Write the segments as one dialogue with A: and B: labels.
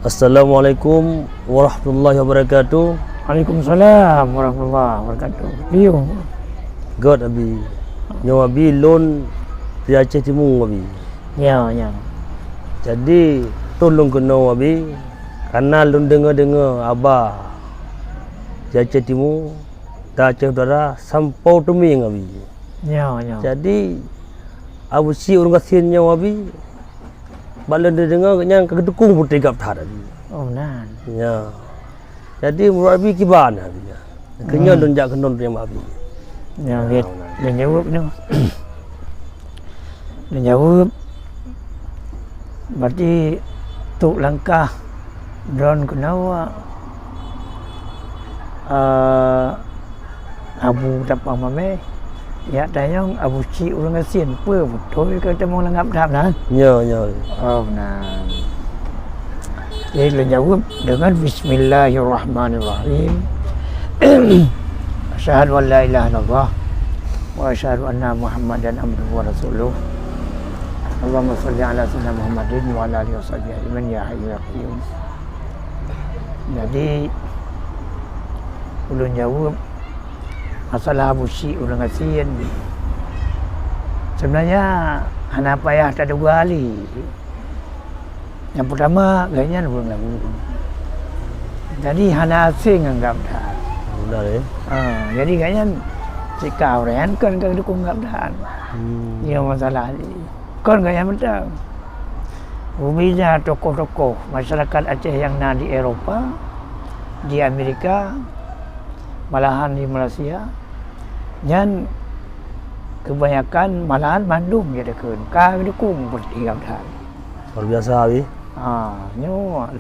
A: Assalamualaikum warahmatullahi wabarakatuh.
B: Waalaikumsalam warahmatullahi wabarakatuh. Liu.
A: God abi. Nyawa abi lon di Aceh Timur abi.
B: Ya.
A: Jadi tolong kena abi karena lon dengar abah di Aceh Timur, di Aceh Utara sampai teming abi.
B: Ya.
A: Jadi abu si orang kasihan nyawa abi. Balan dia dengar yang kedukung pun tegap tak abi.
B: Oh benar.
A: Ya. Jadi menurut abi gimana abi? Kenya don jak kenon yang abi.
B: Ya, dan jawab ni. Dan jawab berarti tuk langkah drone kenawa abu tapang mame ya tayang abu ci orang asin pe betul ke temu langgap dah nah.
A: Ya.
B: Oh benar. Jadi jawab dengan bismillahirrahmanirrahim. Asyhadu an la ilaha illallah wa asyhadu anna Muhammadan abduhu wa rasuluh. Allahumma shalli ala sayyidina Muhammadin wa ala alihi washabihi ajmain ya hayyu ya qayyum. Jadi ulun jawab masalah busi ulun kasihan. Sebenarnya hana payah tak ada dua kali. Yang pertama gayanya ulun lagu. Jadi hana asing anggap dah.
A: Benar ya.
B: Jadi kayaknya jika orang kan dukung gabdahan. Ia masalah ni. Kan kaya betul. Umumnya tokoh-tokoh masyarakat Aceh yang di Eropah, di Amerika, malahan di Malaysia, dan kebanyakan malahan Bandung ya dekun. Kau dukung seperti gabdahan.
A: Luar biasa abi.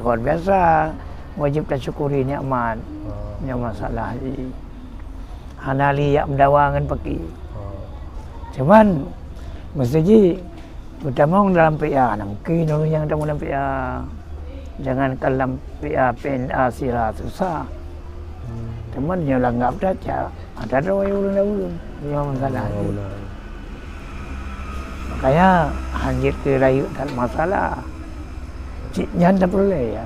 B: Luar biasa. Wajib kita syukuri nikmat. Yang masalah ni hanali yang mendawangan pakai. Cuman mesti pertama dalam PA mungkin orang yang dalam PA jangan dalam PA PNA sila susah. Cuman yang langgap saja ada orang dahulu yang masalah ni. Makanya hanjit ke rayu tak masalah. Ciknya tak boleh ya.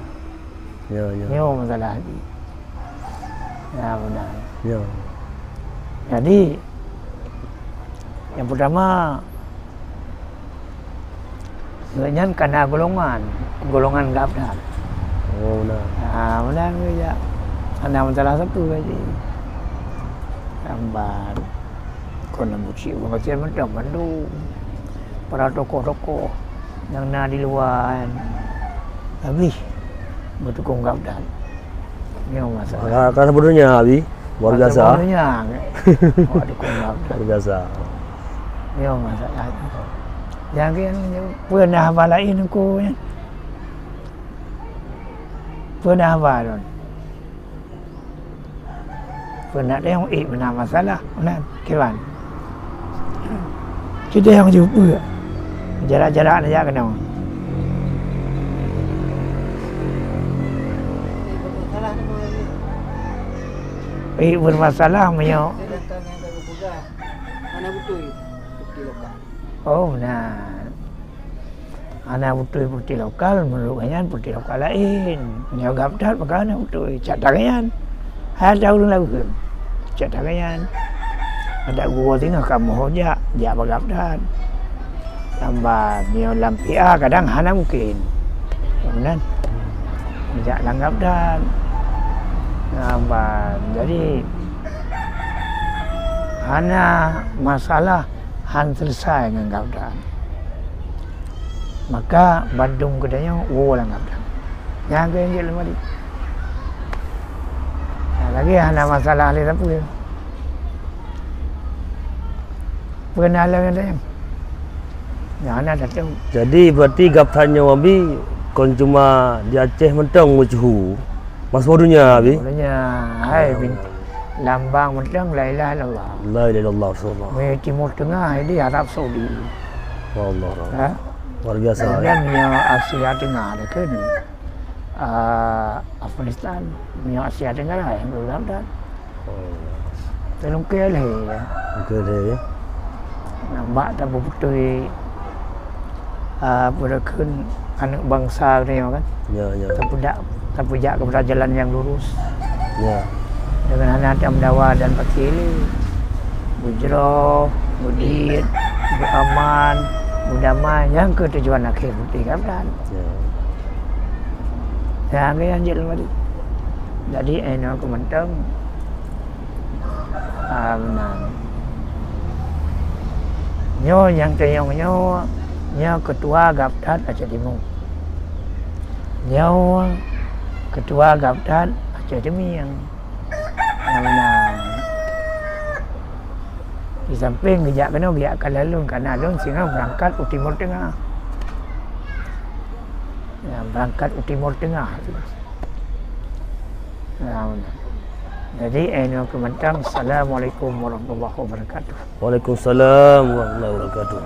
B: Ya masalah ni. Ya benar.
A: Ya.
B: Jadi yang pertama sebenarnya karena golongan gabdah.
A: Oh benar.
B: Benar ya. Ada masalah satu lagi. Lambat. Kena muci pengajian Bandung. Para tokoh-tokoh yang di luar habis bertukung gabdah. Ini masalah.
A: Kan sebenarnya abi luar biasa.
B: Sebenarnya.
A: Luar biasa.
B: Ini masalah. Jangan pernah balain aku ya. Pernah balon. Pernah ada yang pernah masalah. Benar. Kawan. Kita yang jumpa. Jarak-jarak aja kena. Bermasalah punya.
C: Mana betul bukti lokal.
B: Oh benar. Anak betul bukti lokal menurut kanyan bukti lokal lain. Yang gabdat perkara betul catat kanyan. Ada orang lagu. Catat kanyan. Ada gua tinggal kamu hoja dia bergabdat. Tambah dia lampia kadang hana mungkin. Benar. Tidak langgabdat. Jadi hanya masalah selesai dengan gabdahan. Maka Bandung kedanya orang gabdahan. Yang ke yang lemari. Lagi hanya masalah ahli apa ya? Pernah lah yang yang hanya datang.
A: Jadi berarti gabdahannya abi kon cuma di Aceh mentang mujuhu. Mas bodohnya abi.
B: Bodohnya, hai bin lambang mentang la ilaha illallah.
A: La ilaha illallah rasulullah.
B: Di Timur Tengah ini Arab Saudi.
A: Allah. Luar biasa.
B: Dan yang Asia Tengah ada kan. Afghanistan, yang Asia Tengah lah yang bergabung. Tolong ke lah ya.
A: Ke ya.
B: Nampak tak betul. Pada kan anak bangsa ni kan.
A: Ya, ya.
B: Terpujak kepada jalan yang lurus.
A: Ya.
B: Dengan anak Amdawa dan Pakili, Bujro, Budit, Beraman, Budamai yang ke tujuan akhir putih kan.
A: Ya.
B: Yang ke anjil mari. Jadi aku mentang benar. Nyo yang tayong nyo ketua Gaptat Aceh Timur. Nyo ketua Gaptat Aceh Timur. Nah, di samping kerja kena biarkan lalu karena alun sehingga berangkat ke Timur Tengah. Ya, berangkat ke Timur Tengah. Nah, jadi aku mentang. Assalamualaikum warahmatullahi wabarakatuh.
A: Waalaikumsalam warahmatullahi wabarakatuh.